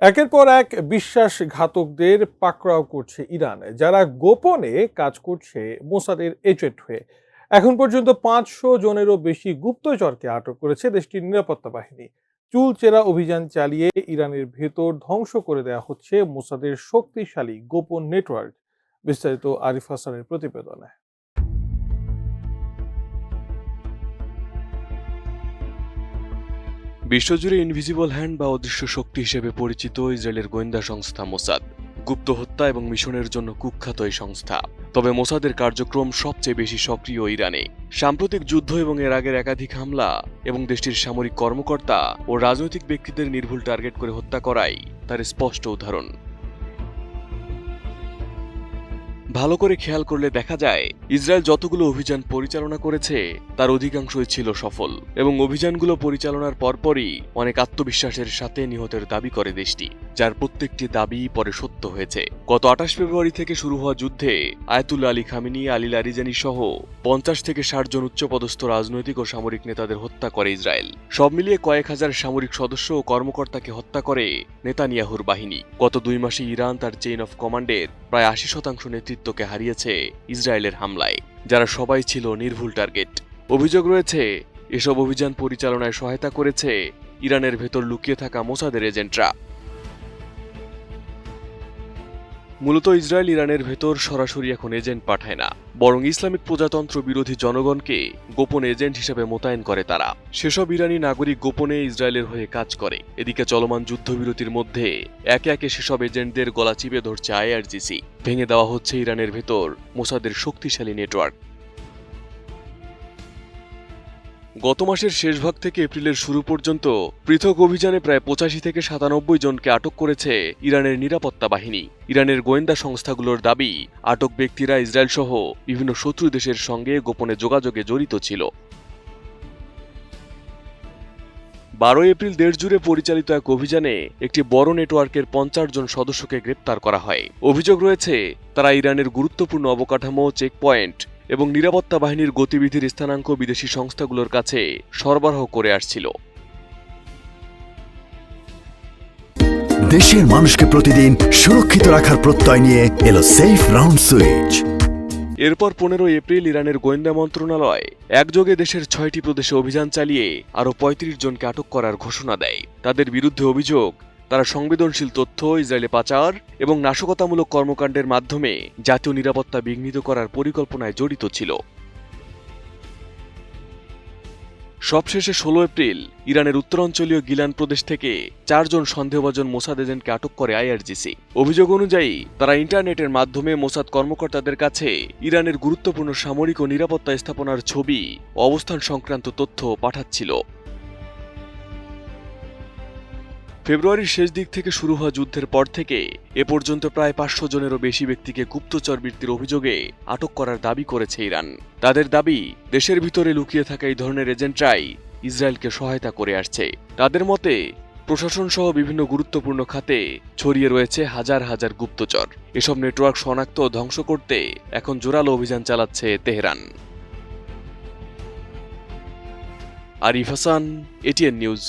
একের পর এক বিশ্বাসঘাতকদের পাকড়াও করছে ইরান, যারা গোপনে কাজ করছে মোসাদের এজেন্ট হয়ে। এখন পর্যন্ত 500 জনেরও বেশি গুপ্তচরকে আটক করেছে দেশটির নিরাপত্তা বাহিনী। চুলচেরা অভিযান চালিয়ে ইরানের ভেতর ধ্বংস করে দেওয়া হচ্ছে মোসাদের শক্তিশালী গোপন নেটওয়ার্ক। বিস্তারিত আরিফ হাসানের প্রতিবেদনে। বিশ্বজুড়ে ইনভিজিবল হ্যান্ড বা অদৃশ্য শক্তি হিসেবে পরিচিত ইসরায়েলের গোয়েন্দা সংস্থা মোসাদ গুপ্ত হত্যা এবং মিশনের জন্য কুখ্যাত এই সংস্থা। তবে মোসাদের কার্যক্রম সবচেয়ে বেশি সক্রিয় ইরানে। সাম্প্রতিক যুদ্ধ এবং এর আগের একাধিক হামলা এবং দেশটির সামরিক কর্মকর্তা ও রাজনৈতিক ব্যক্তিদের নির্ভুল টার্গেট করে হত্যা করাই তার স্পষ্ট উদাহরণ। ভালো করে খেয়াল করলে দেখা যায়, ইসরায়েল যতগুলো অভিযান পরিচালনা করেছে তার অধিকাংশই ছিল সফল, এবং অভিযানগুলো পরিচালনার পরপরই অনেক আত্মবিশ্বাসের সাথে নিহতের দাবি করে দেশটি, যার প্রত্যেকটি দাবি পরে সত্য হয়েছে। গত 28 ফেব্রুয়ারি থেকে শুরু হওয়া যুদ্ধে Ayatollah Ali Khamenei, Ali Larijani সহ 50 থেকে 60 জন উচ্চপদস্থ রাজনৈতিক ও সামরিক নেতাদের হত্যা করে ইসরায়েল। সব মিলিয়ে কয়েক হাজার সামরিক সদস্য ও কর্মকর্তাকে হত্যা করে নেতানিয়াহুর বাহিনী। গত 2 মাসে ইরান তার চেইন অফ কমান্ডের প্রায় 80% নেতৃত্বকে হারিয়েছে ইসরায়েলের হামলায়, যারা সবাই ছিল নির্ভুল টার্গেট। অভিযোগ রয়েছে এসব অভিযান পরিচালনায় সহায়তা করেছে ইরানের ভেতর লুকিয়ে থাকা মোসাদের এজেন্টরা। মূলত ইসরায়েল ইরানের ভেতর সরাসরি এখন এজেন্ট পাঠায় না, বরং ইসলামিক প্রজাতন্ত্র বিরোধী জনগণকে গোপন এজেন্ট হিসেবে মোতায়েন করে তারা। সেসব ইরানি নাগরিক গোপনে ইসরায়েলের হয়ে কাজ করে। এদিকে চলমান যুদ্ধবিরতির মধ্যে একে একে সেসব এজেন্টদের গলা চিপে ধরছে আইআরজিসি। ভেঙে দেওয়া হচ্ছে ইরানের ভেতর মোসাদের শক্তিশালী নেটওয়ার্ক। গত মাসের শেষভাগ থেকে এপ্রিলের শুরু পর্যন্ত পৃথক অভিযানে প্রায় 85 থেকে 97 জনকে আটক করেছে ইরানের নিরাপত্তা বাহিনী। ইরানের গোয়েন্দা সংস্থাগুলোর দাবি, আটক ব্যক্তিরা ইসরায়েল সহ বিভিন্ন শত্রু দেশের সঙ্গে গোপনে যোগাযোগে জড়িত ছিল। 12 এপ্রিল দেশজুড়ে পরিচালিত এক অভিযানে একটি বড় নেটওয়ার্কের 50 জন সদস্যকে গ্রেপ্তার করা হয়। অভিযোগ রয়েছে তারা ইরানের গুরুত্বপূর্ণ অবকাঠামো, চেকপয়েন্ট এবং নিরাপত্তা বাহিনীর গতিবিধির স্থানাঙ্ক বিদেশি সংস্থাগুলোর কাছে সরবরাহ করে আসছিল। দেশের মানুষকে প্রতিদিন সুরক্ষিত রাখার প্রত্যয় নিয়ে এলো সেফ রাউন্ড সুইচ। এরপর 15 এপ্রিল ইরানের গোয়েন্দা মন্ত্রণালয় একযোগে দেশের 6টি প্রদেশে অভিযান চালিয়ে আরও 35 জনকে আটক করার ঘোষণা দেয়। তাদের বিরুদ্ধে অভিযোগ, তারা সংবেদনশীল তথ্য ইসরায়েলে পাচার এবং নাশকতামূলক কর্মকাণ্ডের মাধ্যমে জাতীয় নিরাপত্তা বিঘ্নিত করার পরিকল্পনায় জড়িত ছিল। সবশেষে 16 এপ্রিল ইরানের উত্তরাঞ্চলীয় গিলান প্রদেশ থেকে 4 জন সন্দেহভাজন মোসাদ এজেন্টকে আটক করে আইআরজিসি। অভিযোগ অনুযায়ী তারা ইন্টারনেটের মাধ্যমে মোসাদ কর্মকর্তাদের কাছে ইরানের গুরুত্বপূর্ণ সামরিক ও নিরাপত্তা স্থাপনার ছবি ও অবস্থান সংক্রান্ত তথ্য পাঠাচ্ছিল। ফেব্রুয়ারির শেষ দিক থেকে শুরু হওয়া যুদ্ধের পর থেকে এ পর্যন্ত প্রায় 500 জনেরও বেশি ব্যক্তিকে গুপ্তচর বৃত্তির অভিযোগে আটক করার দাবি করেছে ইরান। তাদের দাবি, দেশের ভিতরে লুকিয়ে থাকা এই ধরনের এজেন্টরাই ইসরায়েলকে সহায়তা করে আসছে। তাদের মতে প্রশাসন সহ বিভিন্ন গুরুত্বপূর্ণ খাতে ছড়িয়ে রয়েছে হাজার হাজার গুপ্তচর। এসব নেটওয়ার্ক শনাক্ত ও ধ্বংস করতে এখন জোরালো অভিযান চালাচ্ছে Tehran. Arif Hasan, ATN news.